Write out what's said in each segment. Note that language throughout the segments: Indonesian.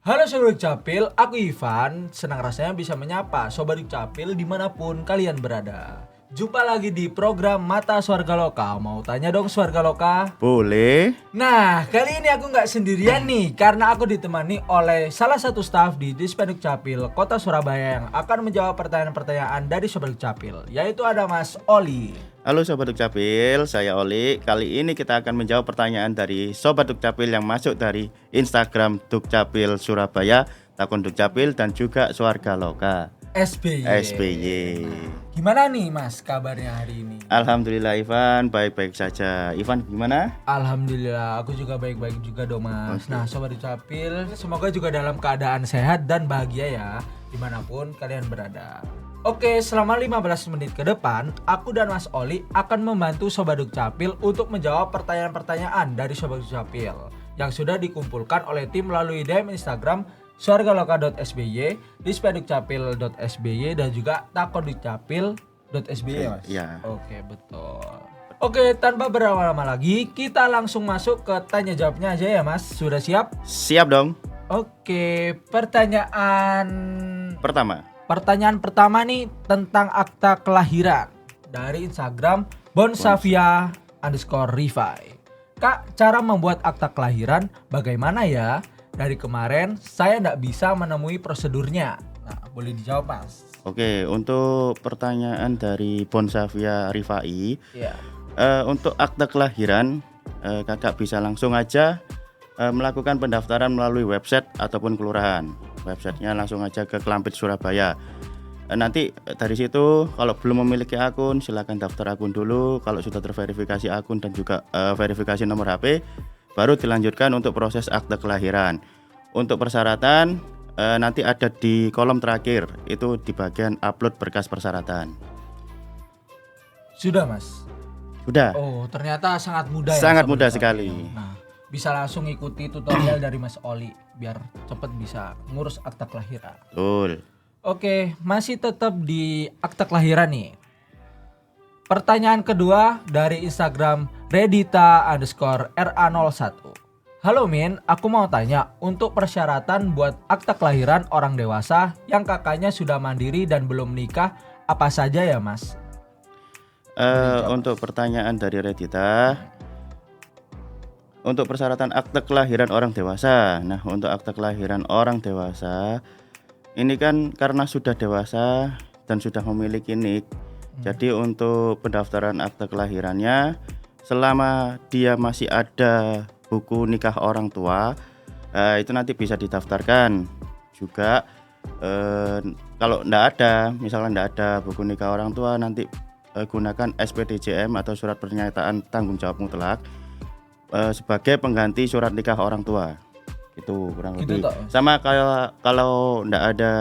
Halo Sobat Dukcapil, aku Ivan. Senang rasanya bisa menyapa Sobat Dukcapil dimanapun kalian berada. Jumpa lagi di program Mata Swarga Loka. Mau tanya dong Swarga Loka? Boleh. Nah, kali ini aku nggak sendirian nih, karena aku ditemani oleh salah satu staf di Dispenduk Capil Kota Surabaya yang akan menjawab pertanyaan-pertanyaan dari Sobat Dukcapil, yaitu ada Mas Oli. Halo Sobat Dukcapil, saya Oli. Kali ini kita akan menjawab pertanyaan dari Sobat Dukcapil yang masuk dari Instagram Dukcapil Surabaya, Takon Dukcapil dan juga Swarga Loka SBY. Gimana nih Mas kabarnya hari ini? Alhamdulillah Ivan, baik-baik saja. Ivan gimana? Alhamdulillah, aku juga baik-baik juga dong Mas. Nah Sobat Dukcapil, semoga juga dalam keadaan sehat dan bahagia ya, dimanapun kalian berada. Oke, selama 15 menit ke depan, aku dan Mas Oli akan membantu Sobat Dukcapil untuk menjawab pertanyaan-pertanyaan dari Sobat Dukcapil yang sudah dikumpulkan oleh tim melalui DM Instagram swargaloka.sby, dispendukcapil.sby dan juga takondukcapil.sby ya Mas? Iya. Oke, betul. Oke, tanpa berlama-lama lagi, kita langsung masuk ke tanya jawabnya aja ya Mas. Sudah siap? Siap dong. Oke, Pertanyaan pertama nih tentang akta kelahiran dari Instagram bonsavia_rifai. Kak, cara membuat akta kelahiran bagaimana ya? Dari kemarin saya nggak bisa menemui prosedurnya. Nah, boleh dijawab Mas? Oke, untuk pertanyaan dari Bonsavia Rifai, Iya. untuk akte kelahiran, kakak bisa langsung aja melakukan pendaftaran melalui website ataupun kelurahan. Websitenya langsung aja ke Kelampit Surabaya. Nanti dari situ kalau belum memiliki akun silakan daftar akun dulu. Kalau sudah terverifikasi akun dan juga verifikasi nomor HP, baru dilanjutkan untuk proses akte kelahiran. Untuk persyaratan nanti ada di kolom terakhir, itu di bagian upload berkas persyaratan. Sudah Mas? Sudah. Oh, ternyata sangat mudah ya. Sangat Sobat mudah Dukcapil. sekali. Nah, bisa langsung ikuti tutorial dari Mas Oli biar cepet bisa ngurus akta kelahiran. Betul. Oke, masih tetap di akta kelahiran nih. Pertanyaan kedua dari Instagram redita_ra01. Halo Min, aku mau tanya untuk persyaratan buat akta kelahiran orang dewasa yang kakaknya sudah mandiri dan belum menikah apa saja ya Mas? Untuk pertanyaan dari Redita, untuk persyaratan akte kelahiran orang dewasa. Nah, untuk akte kelahiran orang dewasa ini kan karena sudah dewasa dan sudah memiliki NIK. Jadi untuk pendaftaran akte kelahirannya, selama dia masih ada buku nikah orang tua, itu nanti bisa didaftarkan. Juga kalau misalnya enggak ada buku nikah orang tua, nanti gunakan SPTJM atau surat pernyataan tanggung jawab mutlak sebagai pengganti surat nikah orang tua. Itu kurang Gitu lebih. toh. Sama kalau enggak ada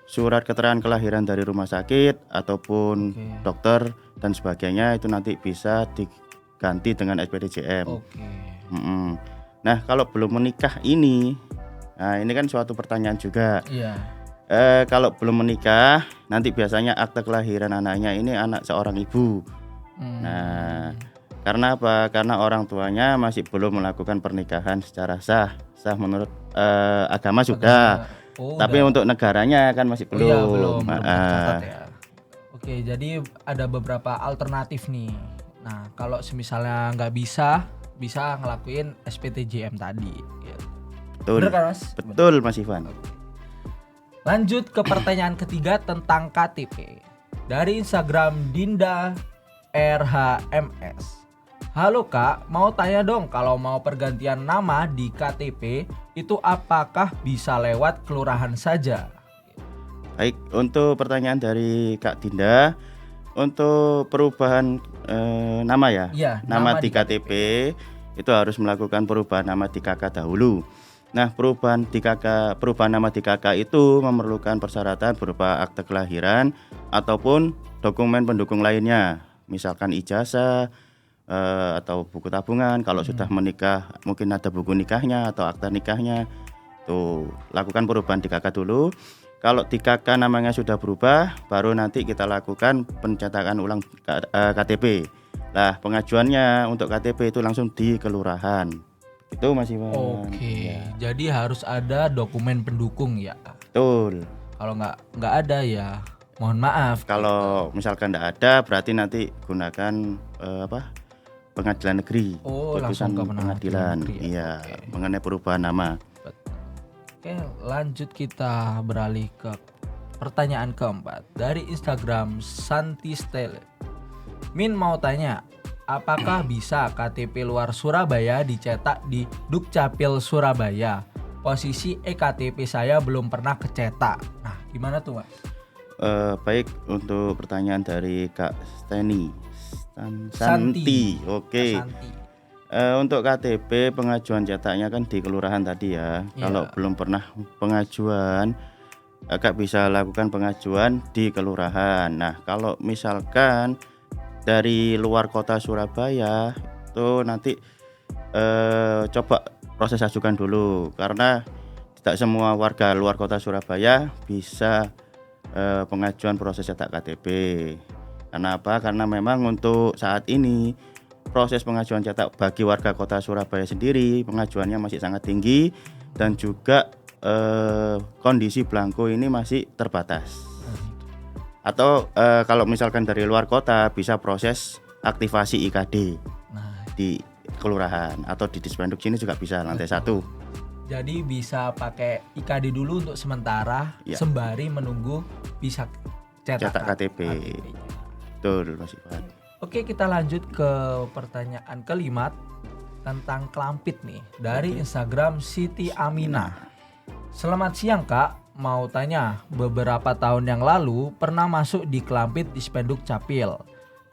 surat keterangan kelahiran dari rumah sakit ataupun Oke. dokter dan sebagainya, itu nanti bisa diganti dengan SPTJM. Oke. Nah, kalau belum menikah ini kan suatu pertanyaan juga. Iya. Kalau belum menikah, nanti biasanya akte kelahiran anaknya ini anak seorang ibu. Nah, karena apa? Karena orang tuanya masih belum melakukan pernikahan secara sah menurut agama sudah. Oh, Tapi udah. untuk negaranya kan masih belum. Iya, belum tercatat ya. Oke, jadi ada beberapa alternatif nih. Nah, kalau misalnya nggak bisa ngelakuin SPTJM tadi. Gitu. Betul. Bener kan Mas? Betul Mas Ivan. Lanjut ke pertanyaan ketiga tentang KTP. Dari Instagram Dinda RHMS. Halo Kak, mau tanya dong kalau mau pergantian nama di KTP itu apakah bisa lewat kelurahan saja? Baik, untuk pertanyaan dari Kak Dinda, untuk perubahan nama ya, Iya, nama nama di di KTP itu harus melakukan perubahan nama di KK dahulu. Nah, perubahan nama di KK itu memerlukan persyaratan berupa akte kelahiran ataupun dokumen pendukung lainnya, misalkan ijazah atau buku tabungan. Kalau sudah menikah mungkin ada buku nikahnya atau akta nikahnya. Tuh, lakukan perubahan di KK dulu. Kalau di KK namanya sudah berubah, baru nanti kita lakukan pencetakan ulang KTP. Nah, pengajuannya untuk KTP itu langsung di kelurahan. Itu Mas Iwan. Oke, Ya, jadi harus ada dokumen pendukung ya. betul. Kalau nggak ada ya mohon maaf. Kalau misalkan tidak ada, berarti nanti gunakan pengadilan negeri. Oh, langsung ke pengadilan negeri ya. Iya, Oke. mengenai perubahan nama. Oke, lanjut kita beralih ke pertanyaan keempat dari Instagram Santi Stele. Min mau tanya, apakah bisa KTP luar Surabaya dicetak di Dukcapil Surabaya? Posisi EKTP saya belum pernah kecetak. Nah, gimana tuh, Mas? Baik, untuk pertanyaan dari Kak Steni Santi. Santi. Oke. Santi. Untuk KTP pengajuan cetaknya kan di kelurahan tadi ya. Iya. Kalau belum pernah pengajuan, Kakak bisa lakukan pengajuan di kelurahan. Nah, kalau misalkan dari luar kota Surabaya itu nanti coba proses ajukan dulu, karena tidak semua warga luar kota Surabaya bisa pengajuan proses cetak KTP. Karena apa? Karena memang untuk saat ini proses pengajuan cetak bagi warga kota Surabaya sendiri pengajuannya masih sangat tinggi, dan juga kondisi belangko ini masih terbatas. Atau kalau misalkan dari luar kota bisa proses aktivasi IKD Nah, di kelurahan atau di Dispenduk sini juga bisa lantai 1. jadi bisa pakai IKD dulu untuk sementara Ya. sembari menunggu bisa cetak KTP. Betul, Mas Ivan. Oke, kita lanjut ke pertanyaan kelima tentang kelampit nih dari Instagram Siti Aminah. Selamat siang Kak, mau tanya, beberapa tahun yang lalu pernah masuk di kelampit di Spenduk Capil.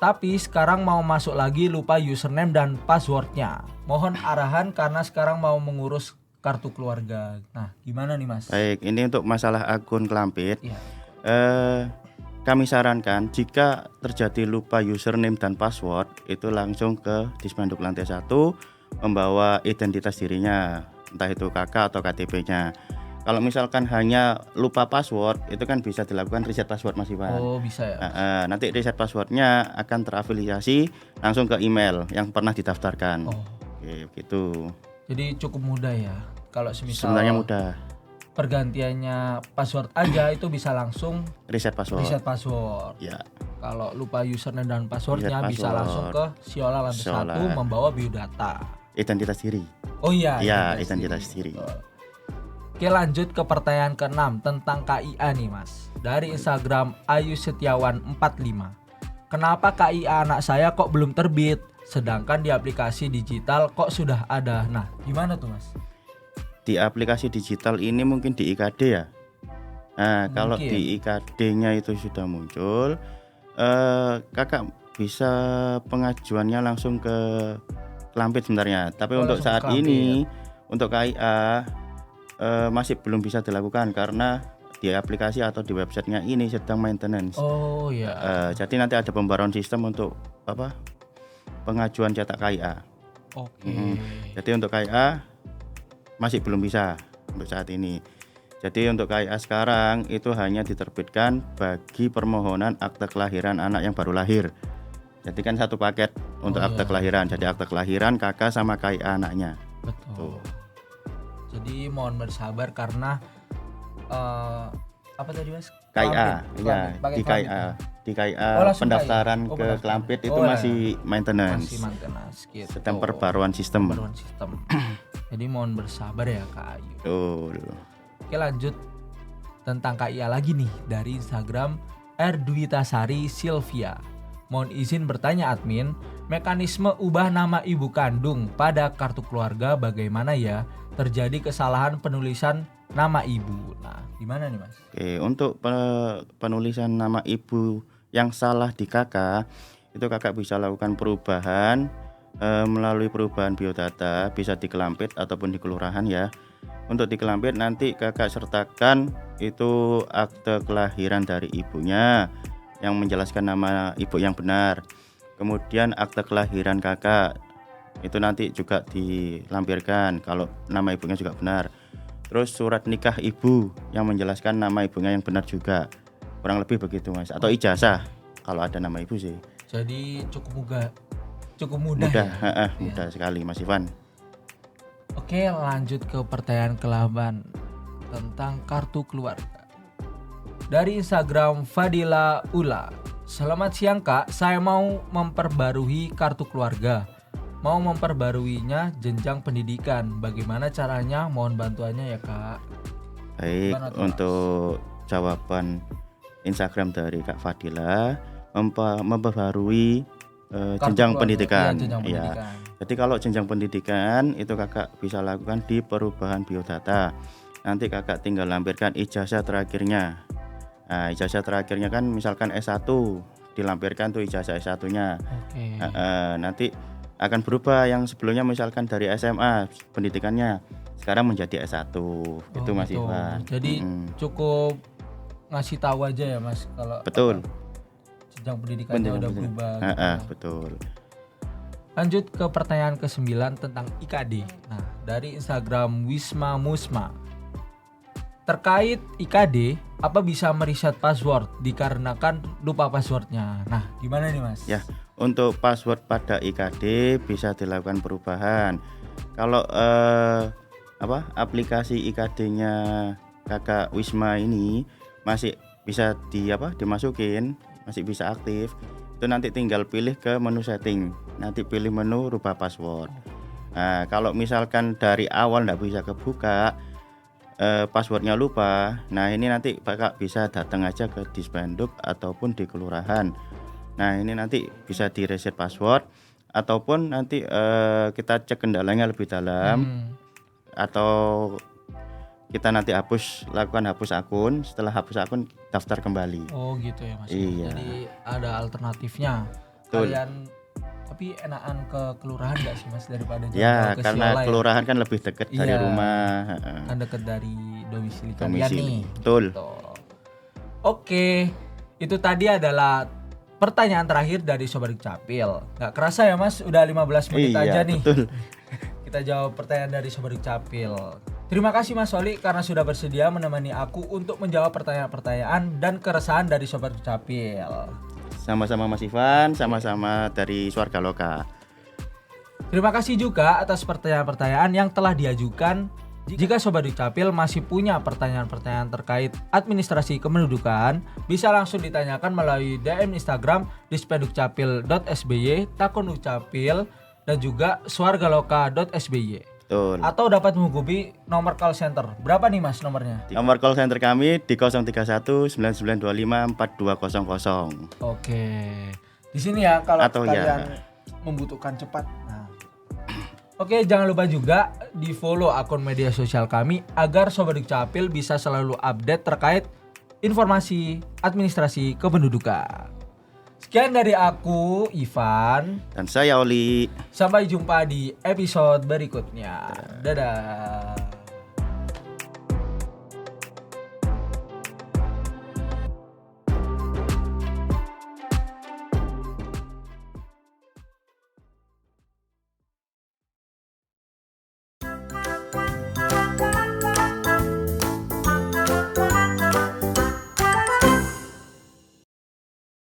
Tapi sekarang mau masuk lagi lupa username dan passwordnya. Mohon arahan karena sekarang mau mengurus kartu keluarga. Nah, gimana nih Mas? Baik, ini untuk masalah akun Kelampit. Iya. Kami sarankan jika terjadi lupa username dan password, itu langsung ke Dispenduk lantai 1 membawa identitas dirinya, entah itu KK atau KTP-nya. Kalau misalkan hanya lupa password, itu kan bisa dilakukan reset password, Mas Iwan. Oh, bisa ya. Nanti reset passwordnya akan terafiliasi langsung ke email yang pernah didaftarkan. Oh, Oke, gitu. jadi cukup mudah ya. Kalau semisal Sebenarnya mudah. pergantiannya password aja itu bisa langsung Reset password. reset password. Ya, Kalau lupa username dan passwordnya Reset bisa password. langsung ke Siola lantai Siola. 1 membawa biodata. identitas diri. Oh iya. Iya, identitas diri. Betul. Oke, lanjut ke pertanyaan ke-6 tentang KIA nih Mas. Dari Instagram Ayu Setiawan 45. Kenapa KIA anak saya kok belum terbit? Sedangkan di aplikasi digital kok sudah ada. Nah, gimana tuh Mas? Di aplikasi digital ini mungkin di IKD ya. Nah, kalau Mungkin. di IKD-nya itu sudah muncul, Kakak bisa pengajuannya langsung ke Kelampit sebenarnya. Tapi Oh, untuk langsung ke saat Kelampit. ini untuk KIA masih belum bisa dilakukan karena di aplikasi atau di websitenya ini sedang maintenance. Oh iya. Jadi nanti ada pembaruan sistem untuk pengajuan cetak KIA. Oke. Jadi untuk KIA masih belum bisa untuk saat ini. Jadi untuk KIA sekarang itu hanya diterbitkan bagi permohonan akte kelahiran anak yang baru lahir. Jadi kan satu paket untuk Oh, akte iya. kelahiran. Jadi akte kelahiran kakak sama KIA anaknya. Betul. Tuh. Jadi mohon bersabar karena apa tadi Mas? KIA, iya Pakai di Kelampit KIA, ya? di KIA Oh, langsung pendaftaran KIA. Oh, ke pendaftaran. Kelampit itu Oh, iya. masih maintenance, Masih maintenance gitu. sedang perbaruan sistem. Pembaruan sistem. Jadi mohon bersabar ya Kak Ayu. Betul. Oke, lanjut tentang KIA lagi nih dari Instagram Erdwitasari Sylvia. Mohon izin bertanya admin, mekanisme ubah nama ibu kandung pada kartu keluarga bagaimana ya? Terjadi kesalahan penulisan nama ibu. Nah, gimana nih Mas? Oke, untuk penulisan nama ibu yang salah di KK, itu kakak bisa lakukan perubahan melalui perubahan biodata, bisa di Kelampit ataupun di kelurahan ya. Untuk di Kelampit nanti kakak sertakan itu akte kelahiran dari ibunya yang menjelaskan nama ibu yang benar. Kemudian akte kelahiran kakak itu nanti juga dilampirkan kalau nama ibunya juga benar. Terus surat nikah ibu yang menjelaskan nama ibunya yang benar juga. Kurang lebih begitu Mas. Atau ijazah kalau ada nama ibu sih. Jadi cukup mudah Mudah, ya. mudah sekali Mas Ivan. Oke, lanjut ke pertanyaan ke-8 tentang kartu keluarga. Dari Instagram Fadila Ula. Selamat siang Kak, saya mau memperbarui kartu keluarga. Mau memperbaruinya jenjang pendidikan. Bagaimana caranya? Mohon bantuannya ya Kak. Baik, Gimana tuh, Mas? untuk jawaban Instagram dari Kak Fadila memperbarui Kartu jenjang keluarga. pendidikan. Iya, jenjang Ya. pendidikan. Jadi kalau jenjang pendidikan itu kakak bisa lakukan di perubahan biodata. Nanti kakak tinggal lampirkan ijazah terakhirnya. Nah, ijazah terakhirnya kan misalkan S1, dilampirkan tuh ijazah S1-nya. Oke. Nanti akan berubah yang sebelumnya misalkan dari SMA pendidikannya sekarang menjadi S1. Itu Mas gitu. Ivan. Jadi cukup ngasih tahu aja ya Mas kalau Betul. jenjang pendidikannya udah berubah. gitu. Betul. Lanjut ke pertanyaan ke-9 tentang IKD. Nah, dari Instagram Wisma Musma. Terkait IKD, apa bisa mereset password dikarenakan lupa passwordnya? Nah, gimana nih Mas? Ya, untuk password pada IKD bisa dilakukan perubahan. Kalau aplikasi IKD-nya Kakak Wisma ini masih bisa dimasukin, masih bisa aktif. Itu nanti tinggal pilih ke menu setting. Nanti pilih menu rubah password. Nah, kalau misalkan dari awal nggak bisa kebuka, passwordnya lupa, nah ini nanti Kakak bisa datang aja ke Dispenduk ataupun di kelurahan. Nah ini nanti bisa di reset password ataupun nanti kita cek kendalanya lebih dalam atau kita nanti lakukan hapus akun. Setelah hapus akun daftar kembali. Oh gitu ya Mas. Iya. Jadi ada alternatifnya. Betul. Kalian tapi enakan ke kelurahan nggak sih Mas daripada Ya ke karena Siola kelurahan kan lebih dekat dari Iya. rumah. Kan dekat dari domisili kalian Domisili. nih. Betul. Gitu. Oke, itu tadi adalah pertanyaan terakhir dari Sobat Dukcapil. Nggak kerasa ya Mas, udah 15 menit aja nih. Betul. Kita jawab pertanyaan dari Sobat Dukcapil. Terima kasih Mas Soli karena sudah bersedia menemani aku untuk menjawab pertanyaan-pertanyaan dan keresahan dari Sobat Dukcapil. Sama-sama Mas Ivan, sama-sama dari Swarga Loka. Terima kasih juga atas pertanyaan-pertanyaan yang telah diajukan. Jika Sobat Dukcapil masih punya pertanyaan-pertanyaan terkait administrasi kependudukan, bisa langsung ditanyakan melalui DM Instagram dispendukcapil.sby, takun Dukcapil, dan juga swargaloka.sby. Betul. Atau dapat menghubungi nomor call center. Berapa nih Mas nomornya? Nomor call center kami di 031 9925 4200. Oke. Di sini ya kalau Atau kalian membutuhkan cepat. Nah. Oke, jangan lupa juga di-follow akun media sosial kami agar Sobat Dukcapil bisa selalu update terkait informasi administrasi kependudukan. Sekian dari aku, Ivan. Dan saya Oli. Sampai jumpa di episode berikutnya. Dadah.